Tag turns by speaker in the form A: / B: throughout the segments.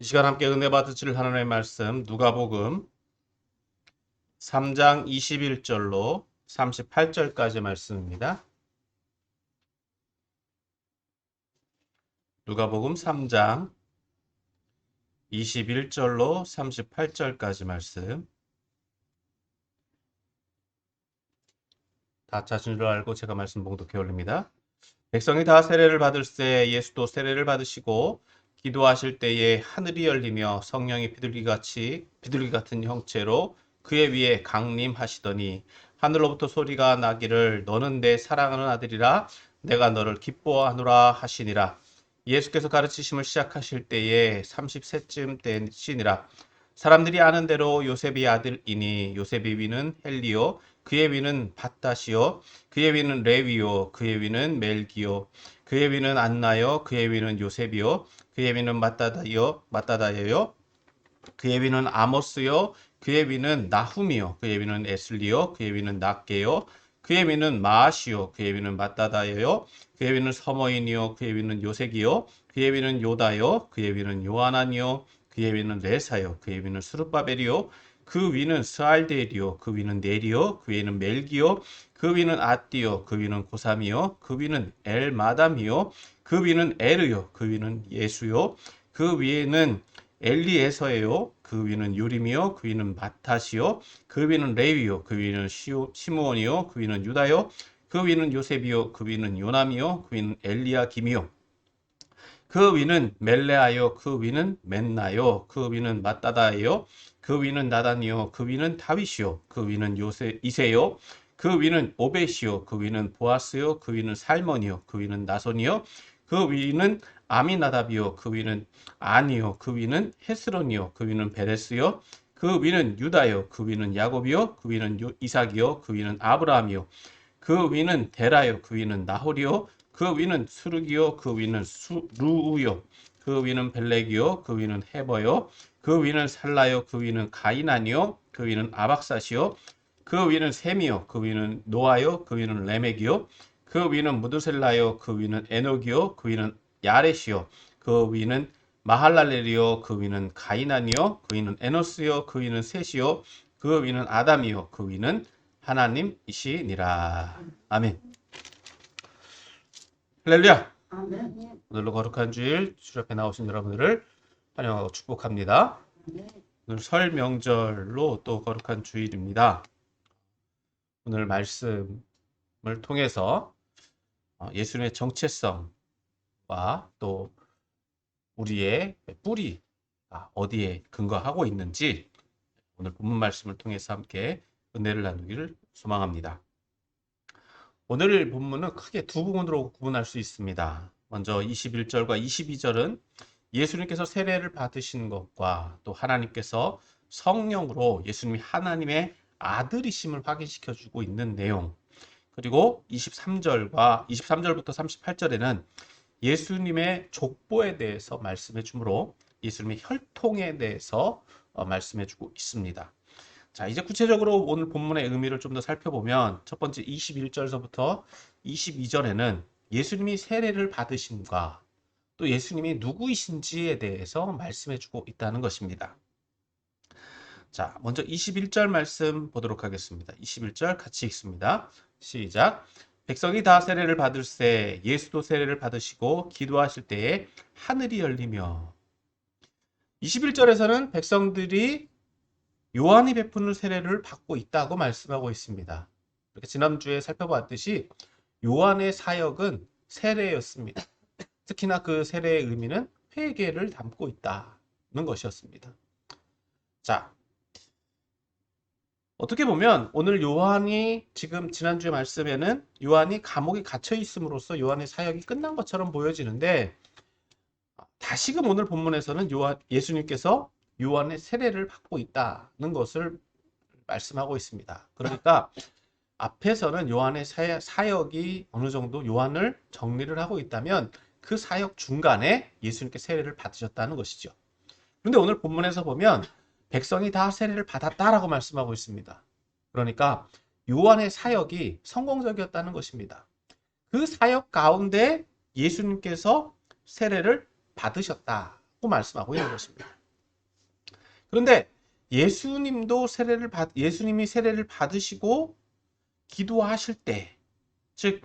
A: 이 시간 함께 은혜 받으실 하나님의 말씀 누가복음 3장 21절로 38절까지 말씀입니다. 누가복음 3장 21절로 38절까지 말씀. 다 찾은 줄 알고 제가 말씀 봉독해 올립니다. 백성이 다 세례를 받을새 예수도 세례를 받으시고 기도하실 때에 하늘이 열리며 성령이 비둘기 같은 형체로 그의 위에 강림하시더니 하늘로부터 소리가 나기를 너는 내 사랑하는 아들이라 내가 너를 기뻐하노라 하시니라. 예수께서 가르치심을 시작하실 때에 30세쯤 되시니라. 사람들이 아는 대로 요셉의 아들이니 요셉의 위는 헬리요 그의 위는 밧다시요 그의 위는 레위요 그의 위는 멜기요 그의 위는 안나요 그의 위는 요셉이요 그의 위는 마따다요 그의 위는 아모스요 그의 위는 나훔이요 그의 위는 에슬리요 그의 위는 낫게요 그의 위는 마아시요 그의 위는 마따다요 그의 위는 서머인이요 그의 위는 요색이요 그의 위는 요다요 그의 위는 요하나니요 그의 위는 레사요 그의 위는 스룹바벨이요 그 위는 스알데리요 그 위는 네리요 그 위는 멜기요 그 위는 아띠요 그 위는 고삼이요 그 위는 엘마담이요 그 위는 에르요 그 위는 예수요 그 위에는 엘리에서예요 그 위는 요림이요 그 위는 마탓이요 그 위는 레위요 그 위는 시므온이요 그 위는 유다요 그 위는 요셉이요 그 위는 요남이요 그 위는 엘리야김이요 그 위는 멜레아요 그 위는 맨나요 그 위는 마따다예요 그 위는 나단이요 그 위는 다윗이요 그 위는 이세요 그 위는 오벳이요 그 위는 보아스요 그 위는 살몬이요 그 위는 나손이요 그 위는 아미나답이요 그 위는 아니요 그 위는 헤스론이요 그 위는 베레스요 그 위는 유다요 그 위는 야곱이요 그 위는 이삭이요 그 위는 아브라함이요 그 위는 데라요 그 위는 나홀이요 그 위는 수르기요 그 위는 루우요 그 위는 벨렉이요 그 위는 헤버요 그 위는 살라요 그 위는 가이난이요 그 위는 아박사시요 그 위는 셈이요 그 위는 노아요 그 위는 레멕이요 그 위는 무드셀라요 그 위는 에녹이요 그 위는 야렛이요 그 위는 마할랄렐이요 그 위는 가이난이요 그 위는 에노스요 그 위는 셋이요 그 위는 아담이요 그 위는 하나님이시니라. 아멘. 할렐루야.
B: 아멘.
A: 오늘도 거룩한 주일 주일 앞에 나오신 여러분들을 환영하고 축복합니다. 오늘 설 명절로 또 거룩한 주일입니다. 오늘 말씀을 통해서 예수님의 정체성과 또 우리의 뿌리가 어디에 근거하고 있는지 오늘 본문 말씀을 통해서 함께 은혜를 나누기를 소망합니다. 오늘 본문은 크게 두 부분으로 구분할 수 있습니다. 먼저 21절과 22절은 예수님께서 세례를 받으신 것과 또 하나님께서 성령으로 예수님이 하나님의 아들이심을 확인시켜 주고 있는 내용. 그리고 23절부터 38절에는 예수님의 족보에 대해서 말씀해 주므로 예수님의 혈통에 대해서 말씀해 주고 있습니다. 자, 이제 구체적으로 오늘 본문의 의미를 좀 더 살펴보면 첫 번째 21절서부터 22절에는 예수님이 세례를 받으심과 또 예수님이 누구이신지에 대해서 말씀해 주고 있다는 것입니다. 자, 먼저 21절 말씀 보도록 하겠습니다. 21절 같이 읽습니다. 시작. 백성이 다 세례를 받을새 예수도 세례를 받으시고 기도하실 때에 하늘이 열리며 21절에서는 백성들이 요한이 베푸는 세례를 받고 있다고 말씀하고 있습니다. 이렇게 지난주에 살펴봤듯이 요한의 사역은 세례였습니다. 특히나 그 세례의 의미는 회개를 담고 있다는 것이었습니다. 자, 어떻게 보면 오늘 요한이 지금 지난주에 말씀에는 요한이 감옥에 갇혀 있음으로써 요한의 사역이 끝난 것처럼 보여지는데 다시금 오늘 본문에서는 예수님께서 요한의 세례를 받고 있다는 것을 말씀하고 있습니다. 그러니까 앞에서는 요한의 사역이 어느 정도 요한을 정리를 하고 있다면 그 사역 중간에 예수님께 세례를 받으셨다는 것이죠. 그런데 오늘 본문에서 보면 백성이 다 세례를 받았다라고 말씀하고 있습니다. 그러니까 요한의 사역이 성공적이었다는 것입니다. 그 사역 가운데 예수님께서 세례를 받으셨다. 말씀하고 있는 것입니다. 그런데 예수님이 세례를 받으시고 기도하실 때, 즉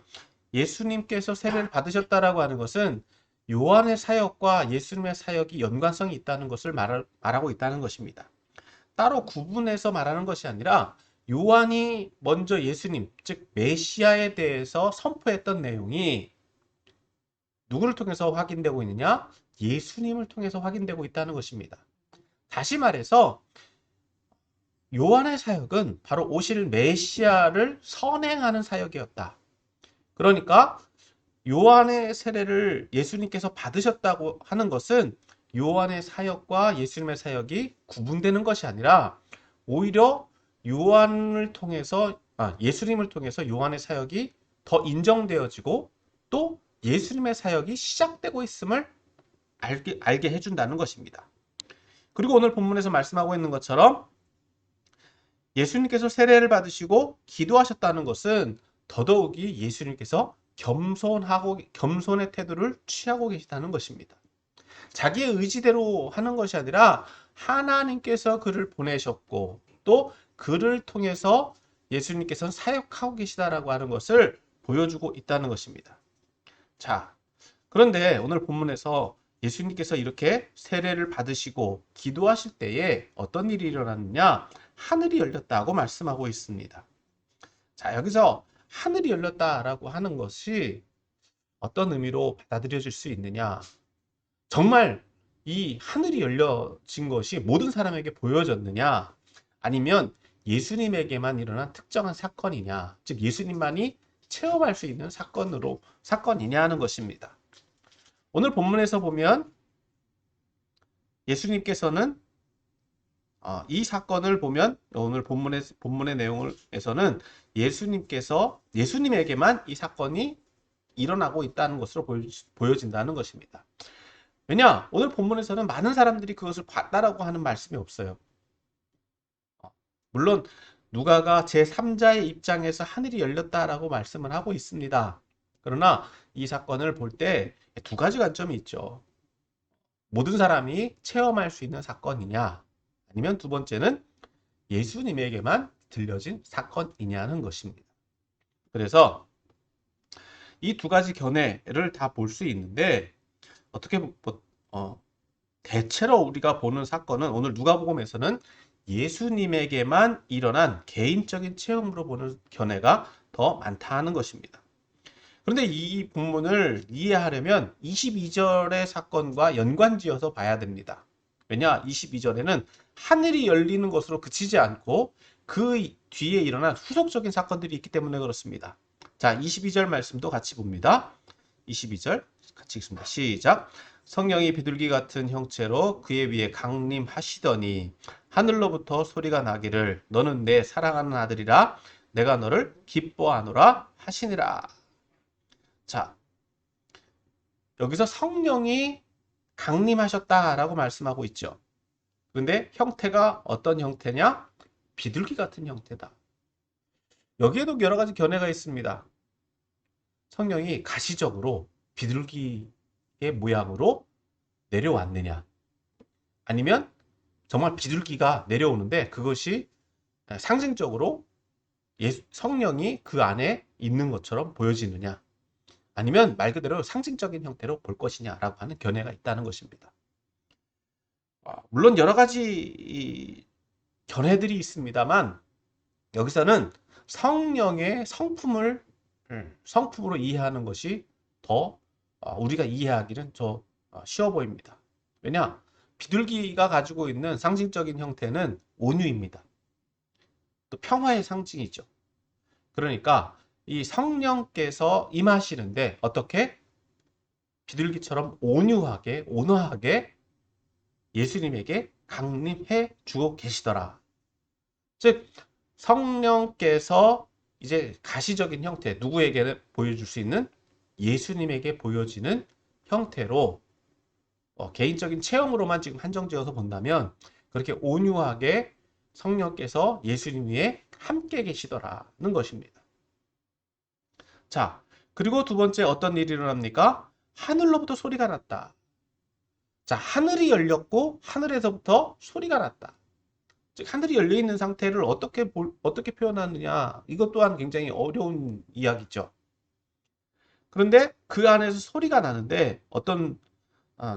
A: 예수님께서 세례를 받으셨다라고 하는 것은 요한의 사역과 예수님의 사역이 연관성이 있다는 것을 말하고 있다는 것입니다. 따로 구분해서 말하는 것이 아니라 요한이 먼저 예수님, 즉 메시아에 대해서 선포했던 내용이 누구를 통해서 확인되고 있느냐? 예수님을 통해서 확인되고 있다는 것입니다. 다시 말해서 요한의 사역은 바로 오실 메시아를 선행하는 사역이었다. 그러니까 요한의 세례를 예수님께서 받으셨다고 하는 것은 요한의 사역과 예수님의 사역이 구분되는 것이 아니라 오히려 예수님을 통해서 요한의 사역이 더 인정되어지고 또 예수님의 사역이 시작되고 있음을 알게 해준다는 것입니다. 그리고 오늘 본문에서 말씀하고 있는 것처럼 예수님께서 세례를 받으시고 기도하셨다는 것은 더더욱이 예수님께서 겸손의 태도를 취하고 계시다는 것입니다. 자기의 의지대로 하는 것이 아니라 하나님께서 그를 보내셨고 또 그를 통해서 예수님께서는 사역하고 계시다라고 하는 것을 보여주고 있다는 것입니다. 자, 그런데 오늘 본문에서 예수님께서 이렇게 세례를 받으시고 기도하실 때에 어떤 일이 일어났느냐? 하늘이 열렸다고 말씀하고 있습니다. 자, 여기서 하늘이 열렸다라고 하는 것이 어떤 의미로 받아들여질 수 있느냐? 정말 이 하늘이 열려진 것이 모든 사람에게 보여졌느냐? 아니면 예수님에게만 일어난 특정한 사건이냐? 즉 예수님만이 체험할 수 있는 사건이냐 하는 것입니다. 오늘 본문에서 보면 예수님께서는 이 사건을 보면 오늘 본문의 내용에서는 예수님에게만 이 사건이 일어나고 있다는 것으로 보여진다는 것입니다. 왜냐? 오늘 본문에서는 많은 사람들이 그것을 봤다라고 하는 말씀이 없어요. 물론 누가가 제3자의 입장에서 하늘이 열렸다라고 말씀을 하고 있습니다. 그러나 이 사건을 볼 때 두 가지 관점이 있죠. 모든 사람이 체험할 수 있는 사건이냐? 아니면 두 번째는 예수님에게만 들려진 사건이냐는 것입니다. 그래서 이 두 가지 견해를 다 볼 수 있는데 대체로 우리가 보는 사건은 오늘 누가복음에서는 예수님에게만 일어난 개인적인 체험으로 보는 견해가 더 많다 하는 것입니다. 그런데 이 본문을 이해하려면 22절의 사건과 연관지어서 봐야 됩니다. 왜냐? 22절에는 하늘이 열리는 것으로 그치지 않고 그 뒤에 일어난 후속적인 사건들이 있기 때문에 그렇습니다. 자, 22절 말씀도 같이 봅니다. 22절 같이 읽습니다. 시작. 성령이 비둘기 같은 형체로 그의 위에 강림하시더니 하늘로부터 소리가 나기를 너는 내 사랑하는 아들이라 내가 너를 기뻐하노라 하시니라. 자, 여기서 성령이 강림하셨다라고 말씀하고 있죠. 그런데 형태가 어떤 형태냐? 비둘기 같은 형태다. 여기에도 여러 가지 견해가 있습니다. 성령이 가시적으로 비둘기의 모양으로 내려왔느냐? 아니면 정말 비둘기가 내려오는데 그것이 상징적으로 성령이 그 안에 있는 것처럼 보여지느냐? 아니면 말 그대로 상징적인 형태로 볼 것이냐라고 하는 견해가 있다는 것입니다. 물론 여러 가지 견해들이 있습니다만 여기서는 성령의 성품으로 이해하는 것이 더 우리가 이해하기는 더 쉬워 보입니다. 왜냐? 비둘기가 가지고 있는 상징적인 형태는 온유입니다. 또 평화의 상징이죠. 그러니까 이 성령께서 임하시는데 어떻게? 비둘기처럼 온화하게 예수님에게 강림해 주고 계시더라. 즉 성령께서 이제 가시적인 형태, 누구에게는 보여줄 수 있는 예수님에게 보여지는 형태로 개인적인 체험으로만 지금 한정지어서 본다면 그렇게 온유하게 성령께서 예수님 위에 함께 계시더라는 것입니다. 자, 그리고 두 번째 어떤 일이 일어납니까? 하늘로부터 소리가 났다. 자, 하늘이 열렸고 하늘에서부터 소리가 났다. 즉 하늘이 열려 있는 상태를 어떻게 표현하느냐, 이것 또한 굉장히 어려운 이야기죠. 그런데 그 안에서 소리가 나는데 어떤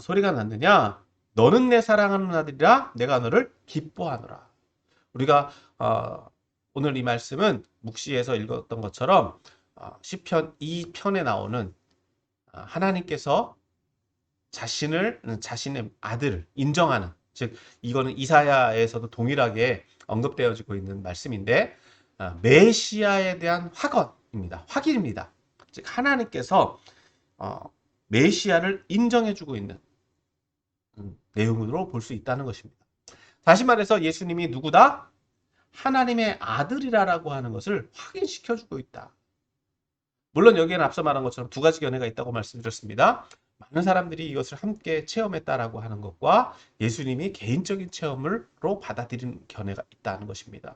A: 소리가 났느냐? 너는 내 사랑하는 아들이라 내가 너를 기뻐하노라. 우리가 오늘 이 말씀은 묵시에서 읽었던 것처럼 시편 2편에 나오는 하나님께서 자신의 아들을 인정하는, 즉 이거는 이사야에서도 동일하게 언급되어지고 있는 말씀인데 메시아에 대한 확언입니다. 확인입니다. 즉 하나님께서 메시아를 인정해주고 있는 내용으로 볼 수 있다는 것입니다. 다시 말해서 예수님이 누구다? 하나님의 아들이라고 하는 것을 확인시켜주고 있다. 물론 여기에는 앞서 말한 것처럼 두 가지 견해가 있다고 말씀드렸습니다. 많은 사람들이 이것을 함께 체험했다라고 하는 것과 예수님이 개인적인 체험으로 받아들이는 견해가 있다는 것입니다.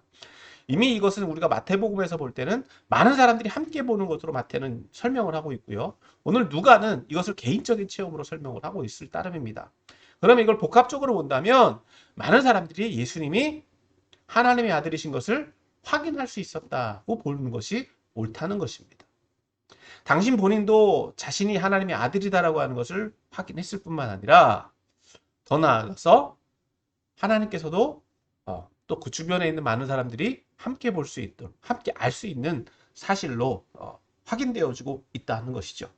A: 이미 이것은 우리가 마태복음에서 볼 때는 많은 사람들이 함께 보는 것으로 마태는 설명을 하고 있고요. 오늘 누가는 이것을 개인적인 체험으로 설명을 하고 있을 따름입니다. 그러면 이걸 복합적으로 본다면 많은 사람들이 예수님이 하나님의 아들이신 것을 확인할 수 있었다고 보는 것이 옳다는 것입니다. 당신 본인도 자신이 하나님의 아들이다라고 하는 것을 확인했을 뿐만 아니라 더 나아가서 하나님께서도 또 그 주변에 있는 많은 사람들이 함께 볼 수 있도록, 함께 알 수 있는 사실로 확인되어지고 있다는 것이죠.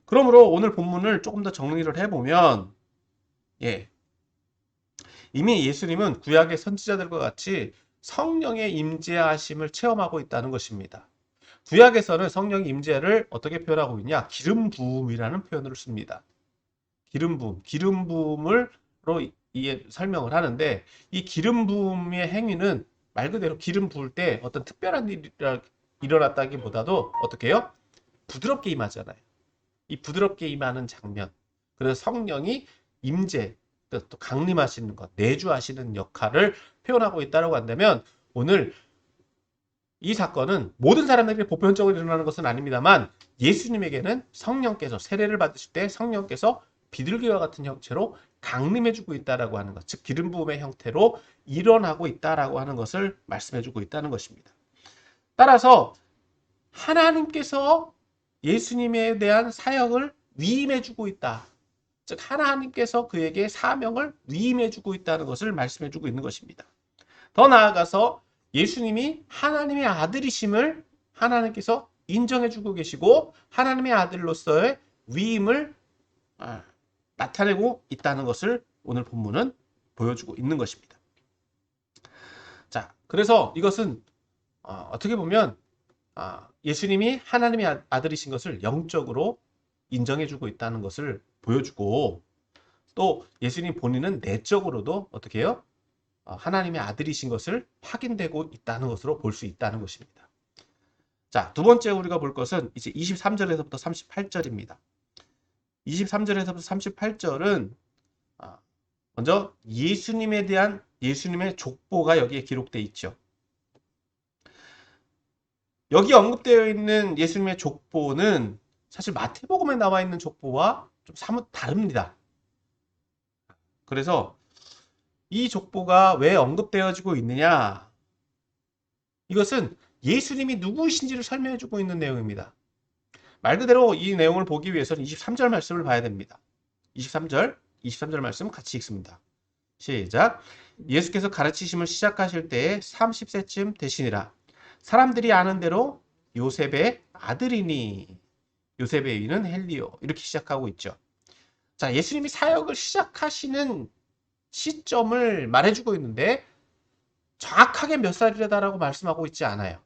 A: 그러므로 오늘 본문을 조금 더 정리를 해보면, 이미 예수님은 구약의 선지자들과 같이 성령의 임재하심을 체험하고 있다는 것입니다. 구약에서는 성령의 임재를 어떻게 표현하고 있냐? 기름 부음이라는 표현을 씁니다. 기름 부음으로 설명을 하는데, 이 기름 부음의 행위는 말 그대로 기름 부을 때 어떤 특별한 일이 일어났다기보다도 어떻게 해요? 부드럽게 임하잖아요. 이 부드럽게 임하는 장면, 그래서 성령이 임재, 또 강림하시는 것, 내주하시는 역할을 표현하고 있다고 한다면, 오늘 이 사건은 모든 사람에게 보편적으로 일어나는 것은 아닙니다만 예수님에게는 성령께서 세례를 받으실 때 성령께서 비둘기와 같은 형체로 강림해주고 있다라고 하는 것, 즉 기름 부음의 형태로 일어나고 있다라고 하는 것을 말씀해주고 있다는 것입니다. 따라서 하나님께서 예수님에 대한 사역을 위임해주고 있다. 즉 하나님께서 그에게 사명을 위임해주고 있다는 것을 말씀해주고 있는 것입니다. 더 나아가서 예수님이 하나님의 아들이심을 하나님께서 인정해주고 계시고 하나님의 아들로서의 위임을 나타내고 있다는 것을 오늘 본문은 보여주고 있는 것입니다. 자, 그래서 이것은 어떻게 보면 예수님이 하나님의 아들이신 것을 영적으로 인정해주고 있다는 것을 보여주고, 또 예수님 본인은 내적으로도 어떻게 해요? 하나님의 아들이신 것을 확인되고 있다는 것으로 볼 수 있다는 것입니다. 자, 두 번째 우리가 볼 것은 이제 23절에서부터 38절입니다. 23절에서부터 38절은 먼저 예수님에 대한 예수님의 족보가 여기에 기록되어 있죠. 여기 언급되어 있는 예수님의 족보는 사실 마태복음에 나와 있는 족보와 좀 사뭇 다릅니다. 그래서 이 족보가 왜 언급되어지고 있느냐? 이것은 예수님이 누구이신지를 설명해주고 있는 내용입니다. 말 그대로 이 내용을 보기 위해서는 23절 말씀을 봐야 됩니다. 23절 말씀 같이 읽습니다. 시작. 예수께서 가르치심을 시작하실 때에 30세쯤 되시니라. 사람들이 아는 대로 요셉의 아들이니, 요셉의 이는 헬리오, 이렇게 시작하고 있죠. 자, 예수님이 사역을 시작하시는 시점을 말해주고 있는데 정확하게 몇 살이다라고 말씀하고 있지 않아요.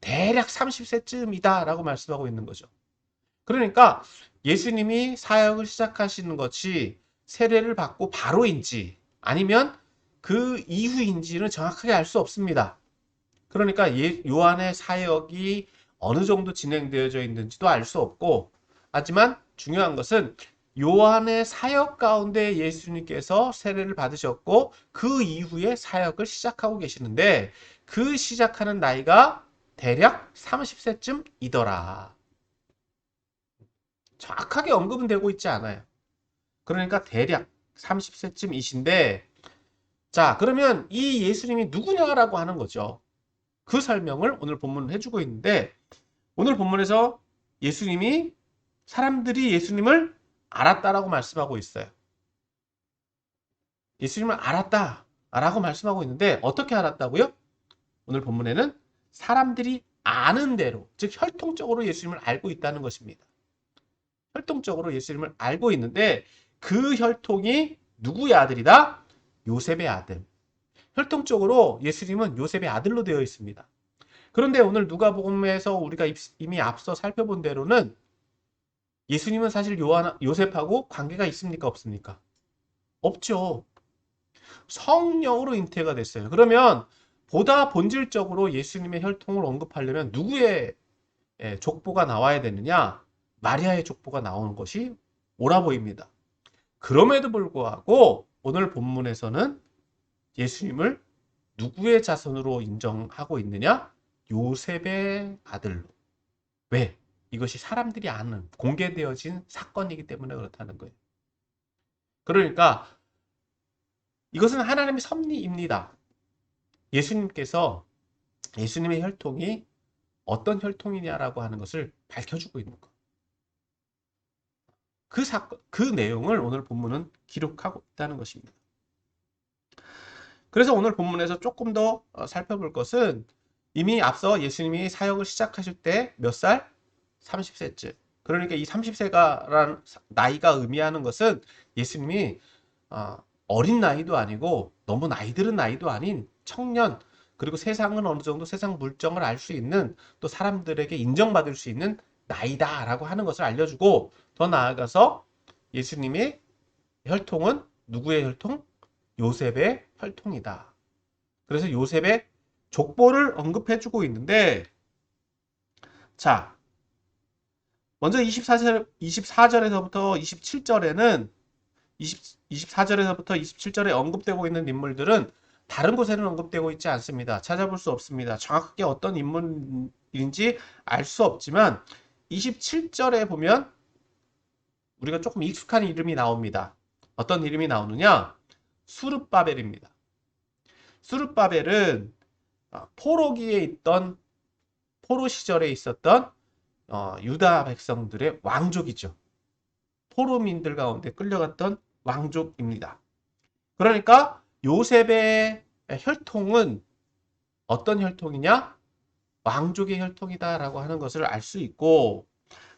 A: 대략 30세쯤이다 라고 말씀하고 있는 거죠. 그러니까 예수님이 사역을 시작하시는 것이 세례를 받고 바로인지 아니면 그 이후인지는 정확하게 알 수 없습니다. 그러니까 요한의 사역이 어느 정도 진행되어져 있는지도 알 수 없고, 하지만 중요한 것은 요한의 사역 가운데 예수님께서 세례를 받으셨고 그 이후에 사역을 시작하고 계시는데 그 시작하는 나이가 대략 30세쯤이더라. 정확하게 언급은 되고 있지 않아요. 그러니까 대략 30세쯤이신데, 자, 그러면 이 예수님이 누구냐라고 하는 거죠. 그 설명을 오늘 본문은 해주고 있는데, 오늘 본문에서 예수님이 사람들이 예수님을 알았다라고 말씀하고 있어요. 예수님을 알았다라고 말씀하고 있는데 어떻게 알았다고요? 오늘 본문에는 사람들이 아는 대로, 즉 혈통적으로 예수님을 알고 있다는 것입니다. 혈통적으로 예수님을 알고 있는데 그 혈통이 누구의 아들이다? 요셉의 아들. 혈통적으로 예수님은 요셉의 아들로 되어 있습니다. 그런데 오늘 누가복음에서 우리가 이미 앞서 살펴본 대로는 예수님은 사실 요셉하고 관계가 있습니까? 없습니까? 없죠. 성령으로 잉태가 됐어요. 그러면 보다 본질적으로 예수님의 혈통을 언급하려면 누구의 족보가 나와야 되느냐? 마리아의 족보가 나오는 것이 옳아 보입니다. 그럼에도 불구하고 오늘 본문에서는 예수님을 누구의 자손으로 인정하고 있느냐? 요셉의 아들로. 왜? 이것이 사람들이 아는 공개되어진 사건이기 때문에 그렇다는 거예요. 그러니까 이것은 하나님의 섭리입니다. 예수님께서 예수님의 혈통이 어떤 혈통이냐라고 하는 것을 밝혀주고 있는 것. 그 내용을 오늘 본문은 기록하고 있다는 것입니다. 그래서 오늘 본문에서 조금 더 살펴볼 것은 이미 앞서 예수님이 사역을 시작하실 때 몇 살? 30세쯤. 그러니까 이 30세가라는 나이가 의미하는 것은 예수님이 어린 나이도 아니고 너무 나이 들은 나이도 아닌 청년, 그리고 세상은 어느 정도 세상 물정을 알 수 있는, 또 사람들에게 인정받을 수 있는 나이다라고 하는 것을 알려주고, 더 나아가서 예수님의 혈통은 누구의 혈통? 요셉의 혈통이다. 그래서 요셉의 족보를 언급해주고 있는데, 자, 먼저 24절에서부터 27절에는 24절에서부터 27절에 언급되고 있는 인물들은 다른 곳에는 언급되고 있지 않습니다. 찾아볼 수 없습니다. 정확하게 어떤 인물인지 알 수 없지만 27절에 보면 우리가 조금 익숙한 이름이 나옵니다. 어떤 이름이 나오느냐? 수르바벨입니다. 수르바벨은 포로기에 있던, 포로 시절에 있었던 유다 백성들의 왕족이죠. 포로민들 가운데 끌려갔던 왕족입니다. 그러니까 요셉의 혈통은 어떤 혈통이냐? 왕족의 혈통이다라고 하는 것을 알 수 있고,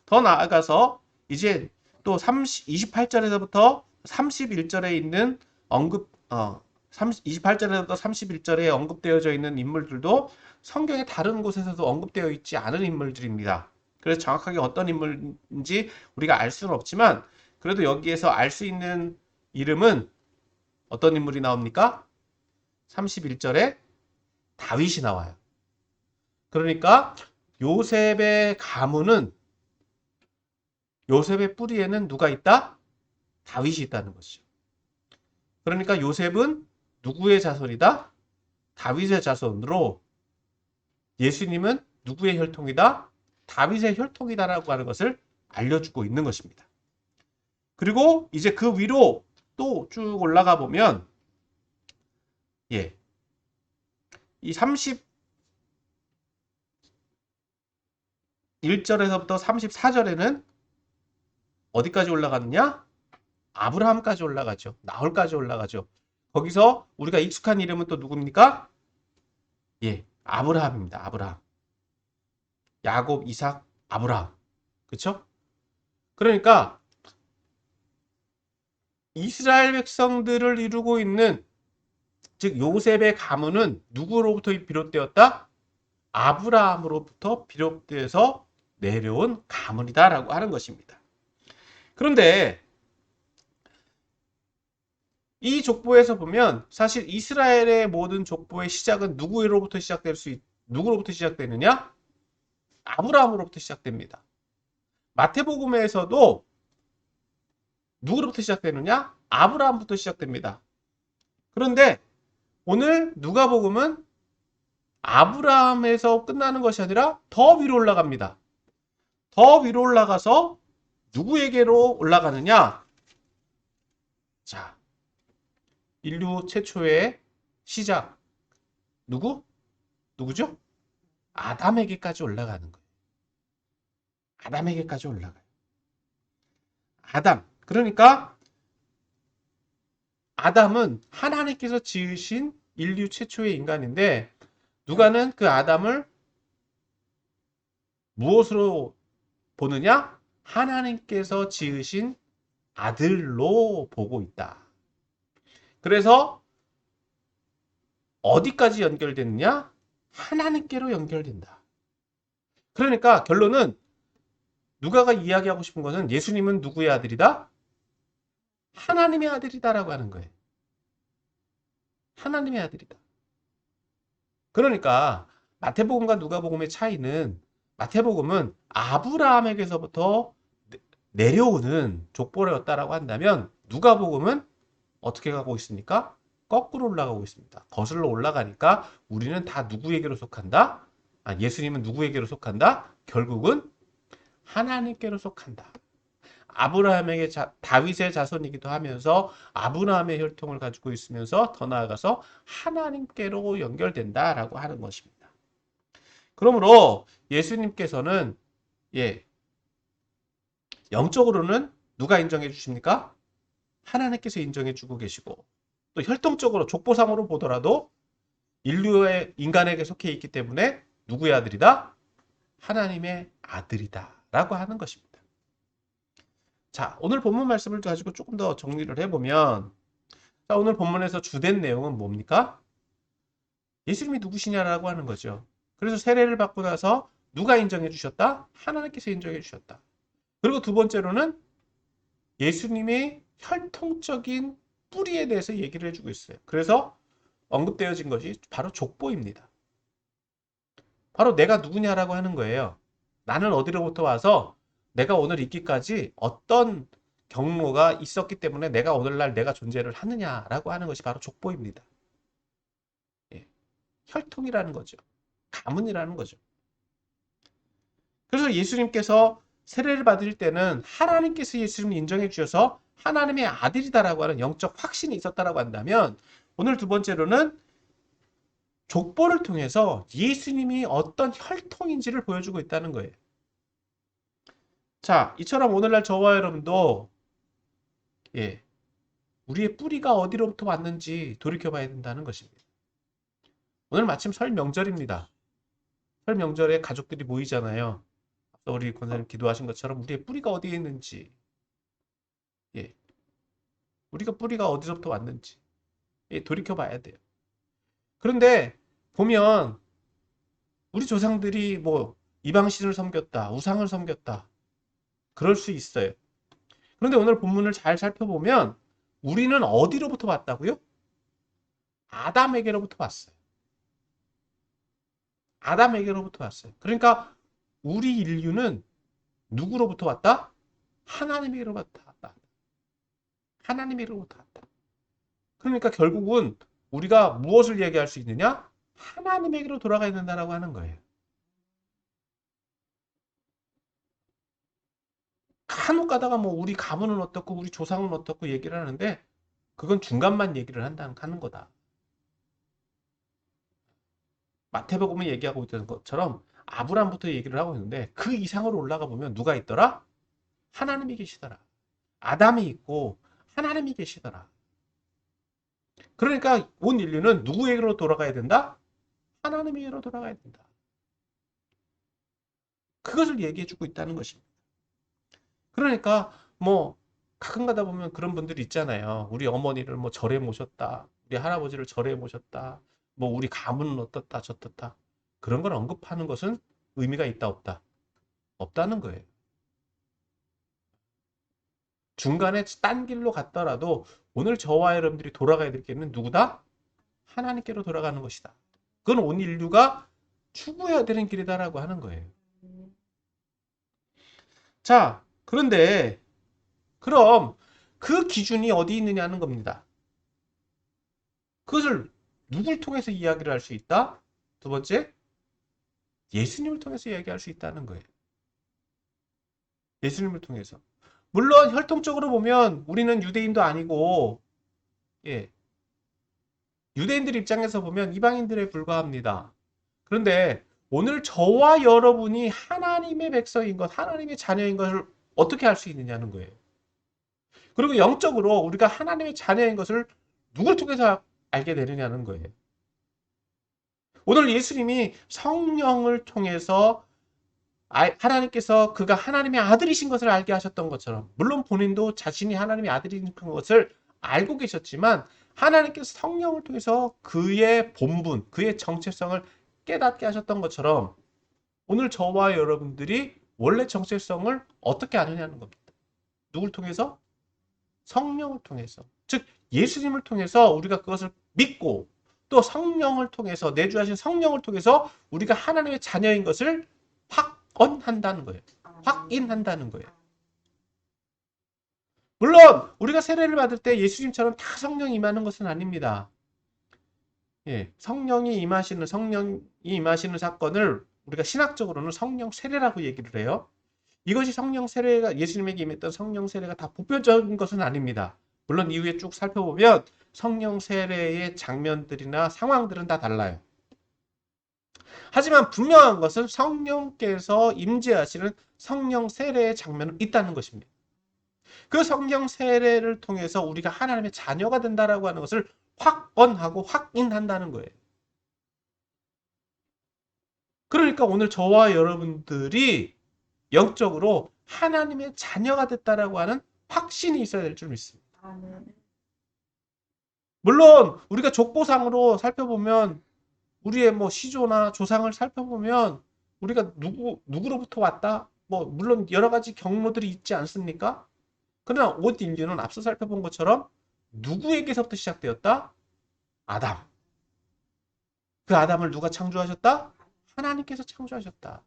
A: 더 나아가서 이제 또 28절에서부터 31절에 있는 28절에서부터 31절에 언급되어져 있는 인물들도 성경의 다른 곳에서도 언급되어 있지 않은 인물들입니다. 그래서 정확하게 어떤 인물인지 우리가 알 수는 없지만, 그래도 여기에서 알 수 있는 이름은 어떤 인물이 나옵니까? 31절에 다윗이 나와요. 그러니까 요셉의 가문은, 요셉의 뿌리에는 누가 있다? 다윗이 있다는 것이죠. 그러니까 요셉은 누구의 자손이다? 다윗의 자손으로, 예수님은 누구의 혈통이다? 다윗의 혈통이다라고 하는 것을 알려주고 있는 것입니다. 그리고 이제 그 위로 또 쭉 올라가 보면, 이 31절에서부터 34절에는 어디까지 올라가느냐? 아브라함까지 올라가죠. 나홀까지 올라가죠. 거기서 우리가 익숙한 이름은 또 누굽니까? 아브라함입니다. 아브라함. 야곱, 이삭, 아브라함. 그렇죠? 그러니까 이스라엘 백성들을 이루고 있는, 즉 요셉의 가문은 누구로부터 비롯되었다? 아브라함으로부터 비롯되어서 내려온 가문이다라고 하는 것입니다. 그런데 이 족보에서 보면 사실 이스라엘의 모든 족보의 시작은 누구로부터 시작되느냐? 아브라함으로부터 시작됩니다. 마태복음에서도 누구로부터 시작되느냐? 아브라함부터 시작됩니다. 그런데 오늘 누가복음은 아브라함에서 끝나는 것이 아니라 더 위로 올라갑니다. 더 위로 올라가서 누구에게로 올라가느냐? 자, 인류 최초의 시작. 누구죠? 아담에게까지 올라가는 거예요. 아담에게까지 올라가요. 아담. 그러니까 아담은 하나님께서 지으신 인류 최초의 인간인데 누가는 그 아담을 무엇으로 보느냐? 하나님께서 지으신 아들로 보고 있다. 그래서 어디까지 연결되느냐? 하나님께로 연결된다. 그러니까 결론은 누가가 이야기하고 싶은 것은 예수님은 누구의 아들이다? 하나님의 아들이다라고 하는 거예요. 하나님의 아들이다. 그러니까 마태복음과 누가복음의 차이는 마태복음은 아브라함에게서부터 내려오는 족보였다라고 한다면 누가복음은 어떻게 가고 있습니까? 거꾸로 올라가고 있습니다. 거슬러 올라가니까 우리는 다 누구에게로 속한다? 예수님은 누구에게로 속한다? 결국은 하나님께로 속한다. 아브라함에게 다윗의 자손이기도 하면서 아브라함의 혈통을 가지고 있으면서 더 나아가서 하나님께로 연결된다라고 하는 것입니다. 그러므로 예수님께서는 영적으로는 누가 인정해 주십니까? 하나님께서 인정해 주고 계시고 또 혈통적으로 족보상으로 보더라도 인류의 인간에게 속해 있기 때문에 누구의 아들이다? 하나님의 아들이다 라고 하는 것입니다. 자, 오늘 본문 말씀을 가지고 조금 더 정리를 해보면 자, 오늘 본문에서 주된 내용은 뭡니까? 예수님이 누구시냐라고 하는 거죠. 그래서 세례를 받고 나서 누가 인정해 주셨다? 하나님께서 인정해 주셨다. 그리고 두 번째로는 예수님의 혈통적인 뿌리에 대해서 얘기를 해주고 있어요. 그래서 언급되어진 것이 바로 족보입니다. 바로 내가 누구냐라고 하는 거예요. 나는 어디로부터 와서 내가 오늘 있기까지 어떤 경로가 있었기 때문에 내가 오늘날 내가 존재를 하느냐라고 하는 것이 바로 족보입니다. 예. 혈통이라는 거죠. 가문이라는 거죠. 그래서 예수님께서 세례를 받을 때는 하나님께서 예수님을 인정해 주셔서 하나님의 아들이다라고 하는 영적 확신이 있었다라고 한다면 오늘 두 번째로는 족보를 통해서 예수님이 어떤 혈통인지를 보여주고 있다는 거예요. 자, 이처럼 오늘날 저와 여러분도 우리의 뿌리가 어디로부터 왔는지 돌이켜봐야 된다는 것입니다. 오늘 마침 설 명절입니다. 설 명절에 가족들이 모이잖아요. 우리 권사님 기도하신 것처럼 우리의 뿌리가 어디에 있는지 우리가 뿌리가 어디서부터 왔는지 돌이켜봐야 돼요. 그런데 보면 우리 조상들이 뭐 이방신을 섬겼다, 우상을 섬겼다 그럴 수 있어요. 그런데 오늘 본문을 잘 살펴보면 우리는 어디로부터 왔다고요? 아담에게로부터 왔어요. 아담에게로부터 왔어요. 그러니까 우리 인류는 누구로부터 왔다? 하나님에게로부터 왔다. 하나님에게로부터 왔다. 그러니까 결국은 우리가 무엇을 얘기할 수 있느냐? 하나님에게로 돌아가야 된다고 하는 거예요. 간혹 가다가 뭐 우리 가문은 어떻고 우리 조상은 어떻고 얘기를 하는데 그건 중간만 얘기를 하는 거다. 마태복음에 얘기하고 있던 것처럼 아브라함부터 얘기를 하고 있는데 그 이상으로 올라가 보면 누가 있더라? 하나님이 계시더라. 아담이 있고 하나님이 계시더라. 그러니까 온 인류는 누구에게로 돌아가야 된다? 하나님에게로 돌아가야 된다. 그것을 얘기해주고 있다는 것입니다. 그러니까 뭐 가끔 가다 보면 그런 분들이 있잖아요. 우리 어머니를 뭐 절에 모셨다. 우리 할아버지를 절에 모셨다. 뭐 우리 가문은 어떻다 저떻다. 그런 걸 언급하는 것은 의미가 있다 없다? 없다는 거예요. 중간에 딴 길로 갔더라도 오늘 저와 여러분들이 돌아가야 될 길은 누구다? 하나님께로 돌아가는 것이다. 그건 온 인류가 추구해야 되는 길이다라고 하는 거예요. 자, 그런데 그럼 그 기준이 어디 있느냐는 겁니다. 그것을 누굴 통해서 이야기를 할 수 있다? 두 번째, 예수님을 통해서 이야기할 수 있다는 거예요. 예수님을 통해서. 물론 혈통적으로 보면 우리는 유대인도 아니고, 예, 유대인들 입장에서 보면 이방인들에 불과합니다. 그런데 오늘 저와 여러분이 하나님의 백성인 것, 하나님의 자녀인 것을 어떻게 알 수 있느냐는 거예요. 그리고 영적으로 우리가 하나님의 자녀인 것을 누굴 통해서 알게 되느냐는 거예요. 오늘 예수님이 성령을 통해서 하나님께서 그가 하나님의 아들이신 것을 알게 하셨던 것처럼, 물론 본인도 자신이 하나님의 아들인 것을 알고 계셨지만 하나님께서 성령을 통해서 그의 본분, 그의 정체성을 깨닫게 하셨던 것처럼 오늘 저와 여러분들이 원래 정체성을 어떻게 아느냐는 겁니다. 누굴 통해서? 성령을 통해서. 즉 예수님을 통해서 우리가 그것을 믿고 또 성령을 통해서 내주하신 성령을 통해서 우리가 하나님의 자녀인 것을 확언한다는 거예요. 확인한다는 거예요. 물론 우리가 세례를 받을 때 예수님처럼 다 성령이 임하는 것은 아닙니다. 예, 성령이 임하시는 사건을 우리가 신학적으로는 성령 세례라고 얘기를 해요. 이것이 성령 세례가 예수님에게 임했던 성령 세례가 다 보편적인 것은 아닙니다. 물론 이후에 쭉 살펴보면 성령 세례의 장면들이나 상황들은 다 달라요. 하지만 분명한 것은 성령께서 임재하시는 성령 세례의 장면은 있다는 것입니다. 그 성령 세례를 통해서 우리가 하나님의 자녀가 된다라고 하는 것을 확언하고 확인한다는 거예요. 그러니까 오늘 저와 여러분들이 영적으로 하나님의 자녀가 됐다라고 하는 확신이 있어야 될 줄 믿습니다. 물론 우리가 족보상으로 살펴보면 우리의 뭐 시조나 조상을 살펴보면 우리가 누구로부터 왔다? 뭐 물론 여러 가지 경로들이 있지 않습니까? 그러나 옷 인류는 앞서 살펴본 것처럼 누구에게서부터 시작되었다? 아담. 그 아담을 누가 창조하셨다? 하나님께서 창조하셨다.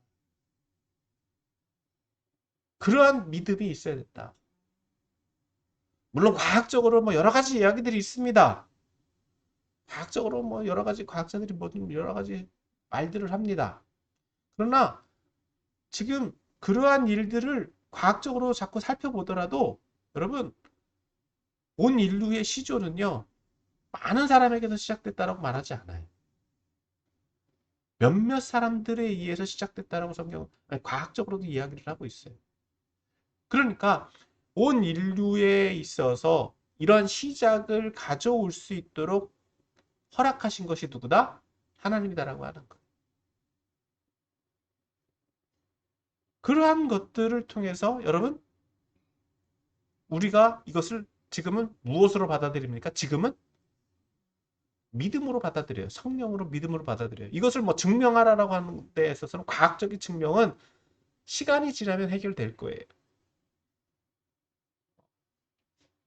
A: 그러한 믿음이 있어야 됐다. 물론 과학적으로 뭐 여러 가지 이야기들이 있습니다. 과학적으로 뭐 여러 가지 과학자들이 뭐든 여러 가지 말들을 합니다. 그러나 지금 그러한 일들을 과학적으로 자꾸 살펴보더라도 여러분 온 인류의 시조는요 많은 사람에게서 시작됐다라고 말하지 않아요. 몇몇 사람들에 의해서 시작됐다라고 성경은 과학적으로도 이야기를 하고 있어요. 그러니까 온 인류에 있어서 이런 시작을 가져올 수 있도록 허락하신 것이 누구다? 하나님이다라고 하는 것. 그러한 것들을 통해서 여러분 우리가 이것을 지금은 무엇으로 받아들입니까? 지금은 믿음으로 받아들여요. 성령으로 믿음으로 받아들여요. 이것을 뭐 증명하라라고 하는 데 있어서는 과학적인 증명은 시간이 지나면 해결될 거예요.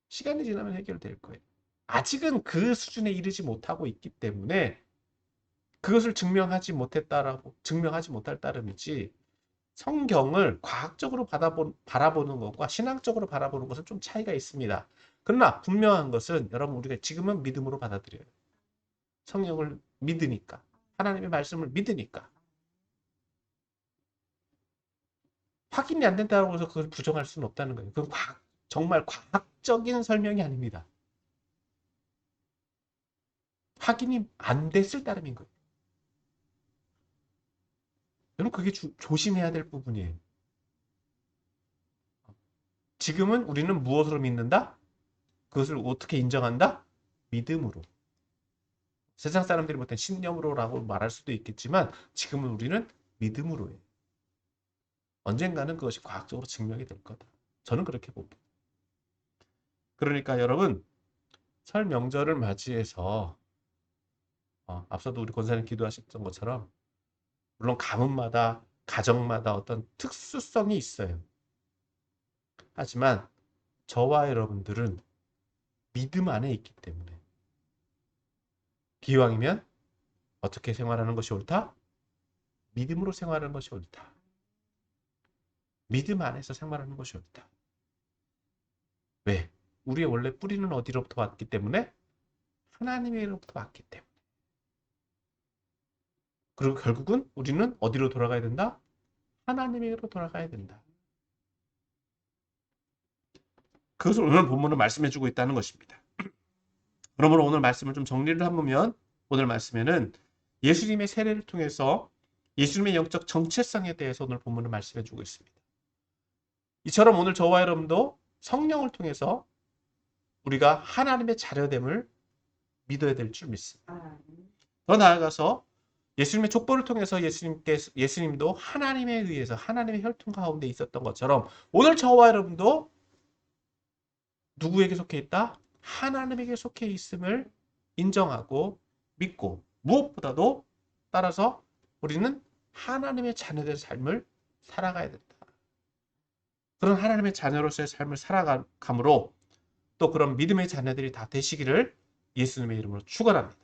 A: 시간이 지나면 해결될 거예요. 아직은 그 수준에 이르지 못하고 있기 때문에 그것을 증명하지 못할 따름이지 성경을 과학적으로 바라보는 것과 신앙적으로 바라보는 것은 좀 차이가 있습니다. 그러나 분명한 것은 여러분 우리가 지금은 믿음으로 받아들여요. 성령을 믿으니까. 하나님의 말씀을 믿으니까. 확인이 안 된다고 해서 그걸 부정할 수는 없다는 거예요. 그건 정말 과학적인 설명이 아닙니다. 확인이 안 됐을 따름인 거예요. 여러분 그게 조심해야 될 부분이에요. 지금은 우리는 무엇으로 믿는다? 그것을 어떻게 인정한다? 믿음으로. 세상 사람들이 볼 땐 신념으로라고 말할 수도 있겠지만 지금은 우리는 믿음으로 해요. 언젠가는 그것이 과학적으로 증명이 될 거다. 저는 그렇게 봅니다. 그러니까 여러분 설 명절을 맞이해서 앞서도 우리 권사님 기도하셨던 것처럼 물론 가문마다 가정마다 어떤 특수성이 있어요. 하지만 저와 여러분들은 믿음 안에 있기 때문에 기왕이면 어떻게 생활하는 것이 옳다? 믿음으로 생활하는 것이 옳다. 믿음 안에서 생활하는 것이 옳다. 왜? 우리의 원래 뿌리는 어디로부터 왔기 때문에? 하나님으로부터 왔기 때문에. 그리고 결국은 우리는 어디로 돌아가야 된다? 하나님에게로 돌아가야 된다.
B: 그것을 오늘 본문은 말씀해주고 있다는 것입니다. 그러므로 오늘 말씀을 좀 정리를 해보면 오늘 말씀에는 예수님의 세례를 통해서 예수님의 영적 정체성에 대해서 오늘 본문을 말씀해주고 있습니다. 이처럼 오늘 저와 여러분도 성령을 통해서 우리가 하나님의 자녀됨을 믿어야 될 줄 믿습니다. 더 나아가서 예수님의 족보를 통해서 예수님도 하나님에 의해서 하나님의 혈통 가운데 있었던 것처럼 오늘 저와 여러분도 누구에게 속해 있다? 하나님에게 속해 있음을 인정하고 믿고 무엇보다도 따라서 우리는 하나님의 자녀들의 삶을 살아가야 된다. 그런 하나님의 자녀로서의 삶을 살아감으로 또 그런 믿음의 자녀들이 다 되시기를 예수님의 이름으로 축원합니다.